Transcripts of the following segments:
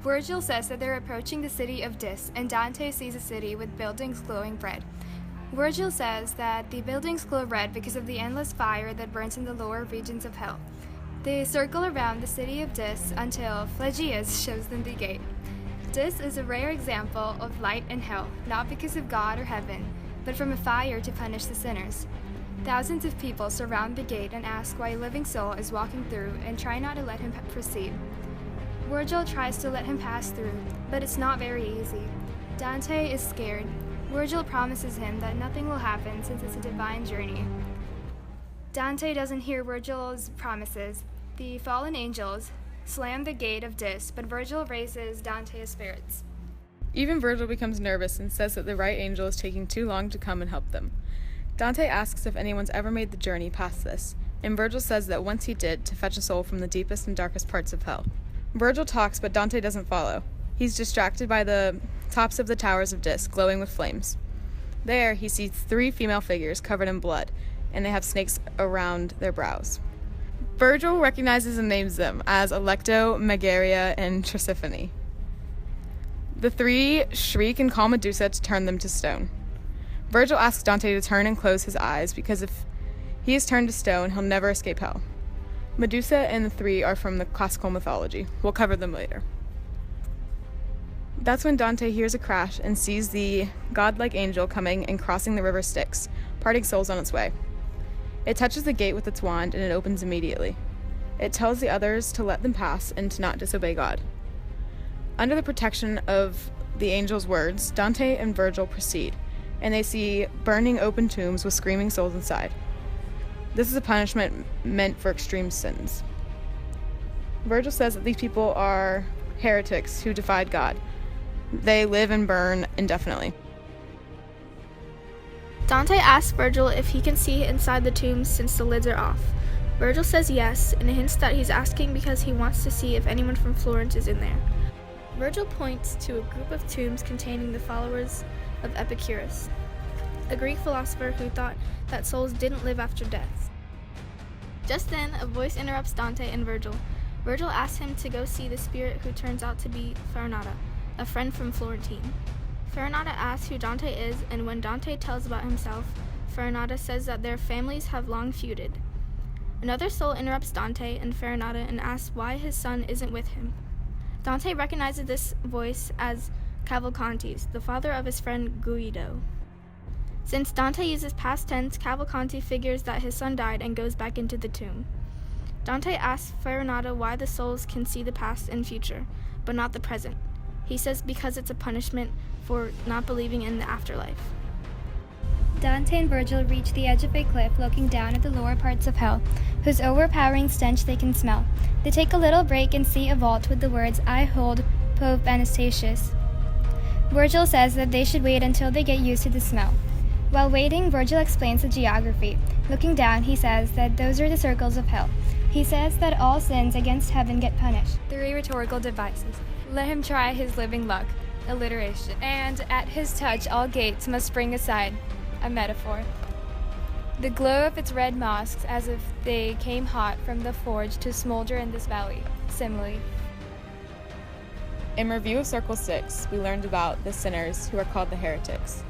Virgil says that they're approaching the city of Dis, and Dante sees a city with buildings glowing red. Virgil says that the buildings glow red because of the endless fire that burns in the lower regions of hell. They circle around the city of Dis until Phlegyas shows them the gate. Dis is a rare example of light in hell, not because of God or heaven, but from a fire to punish the sinners. Thousands of people surround the gate and ask why a living soul is walking through and try not to let him proceed. Virgil tries to let him pass through, but it's not very easy. Dante is scared. Virgil promises him that nothing will happen since it's a divine journey. Dante doesn't hear Virgil's promises. The fallen angels slam the gate of Dis, but Virgil raises Dante's spirits. Even Virgil becomes nervous and says that the right angel is taking too long to come and help them. Dante asks if anyone's ever made the journey past this, and Virgil says that once he did, to fetch a soul from the deepest and darkest parts of hell. Virgil talks, but Dante doesn't follow. He's distracted by the tops of the towers of Dis, glowing with flames. There, he sees 3 female figures covered in blood, and they have snakes around their brows. Virgil recognizes and names them as Alecto, Megaria, and Tisiphone. The 3 shriek and call Medusa to turn them to stone. Virgil asks Dante to turn and close his eyes, because if he is turned to stone, he'll never escape hell. Medusa and the 3 are from the classical mythology. We'll cover them later. That's when Dante hears a crash and sees the godlike angel coming and crossing the river Styx, parting souls on its way. It touches the gate with its wand, and it opens immediately. It tells the others to let them pass and to not disobey God. Under the protection of the angel's words, Dante and Virgil proceed, and they see burning open tombs with screaming souls inside. This is a punishment meant for extreme sins. Virgil says that these people are heretics who defied God. They live and burn indefinitely. Dante asks Virgil if he can see inside the tombs since the lids are off. Virgil says yes, and hints that he's asking because he wants to see if anyone from Florence is in there. Virgil points to a group of tombs containing the followers of Epicurus, a Greek philosopher who thought that souls didn't live after death. Just then, a voice interrupts Dante and Virgil. Virgil asks him to go see the spirit who turns out to be Farinata, a friend from Florentine. Farinata asks who Dante is, and when Dante tells about himself, Farinata says that their families have long feuded. Another soul interrupts Dante and Farinata and asks why his son isn't with him. Dante recognizes this voice as Cavalcanti's, the father of his friend Guido. Since Dante uses past tense, Cavalcanti figures that his son died and goes back into the tomb. Dante asks Farinata why the souls can see the past and future, but not the present. He says because it's a punishment for not believing in the afterlife. Dante and Virgil reach the edge of a cliff looking down at the lower parts of hell, whose overpowering stench they can smell. They take a little break and see a vault with the words, "I hold Pope Anastasius." Virgil says that they should wait until they get used to the smell. While waiting, Virgil explains the geography. Looking down, he says that those are the circles of hell. He says that all sins against heaven get punished. 3 rhetorical devices. Let him try his living luck. Alliteration. And at his touch, all gates must spring aside. A metaphor. The glow of its red mosques as if they came hot from the forge to smolder in this valley. Simile. In review of Circle 6, we learned about the sinners who are called the heretics.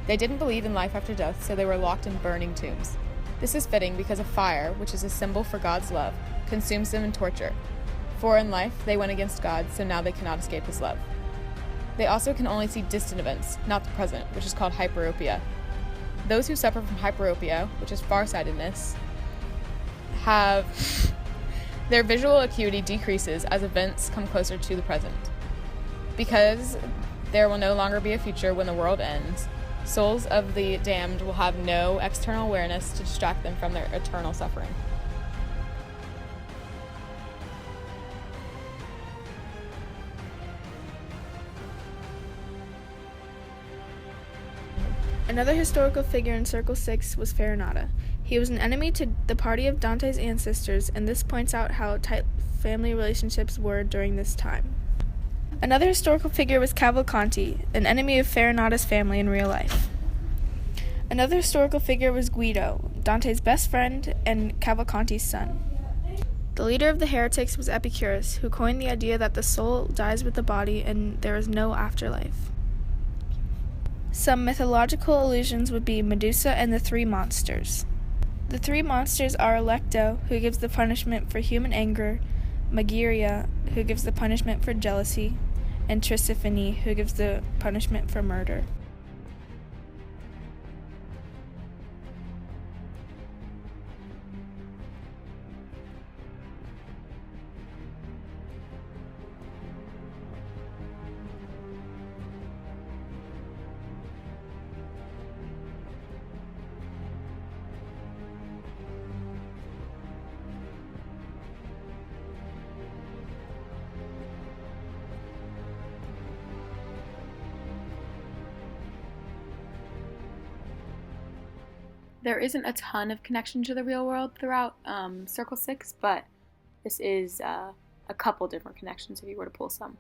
They didn't believe in life after death, so they were locked in burning tombs. This is fitting because a fire, which is a symbol for God's love, consumes them in torture. For in life, they went against God, so now they cannot escape his love. They also can only see distant events, not the present, which is called hyperopia. Those who suffer from hyperopia, which is farsightedness, have their visual acuity decreases as events come closer to the present. Because there will no longer be a future when the world ends, souls of the damned will have no external awareness to distract them from their eternal suffering. Another historical figure in Circle 6 was Farinata. He was an enemy to the party of Dante's ancestors, and this points out how tight family relationships were during this time. Another historical figure was Cavalcanti, an enemy of Farinata's family in real life. Another historical figure was Guido, Dante's best friend and Cavalcanti's son. The leader of the heretics was Epicurus, who coined the idea that the soul dies with the body and there is no afterlife. Some mythological allusions would be Medusa and the three monsters. The three monsters are Alecto, who gives the punishment for human anger, Mageria, who gives the punishment for jealousy, and Tisiphone, who gives the punishment for murder. There isn't a ton of connection to the real world throughout Circle 6, but this is a couple different connections if you were to pull some.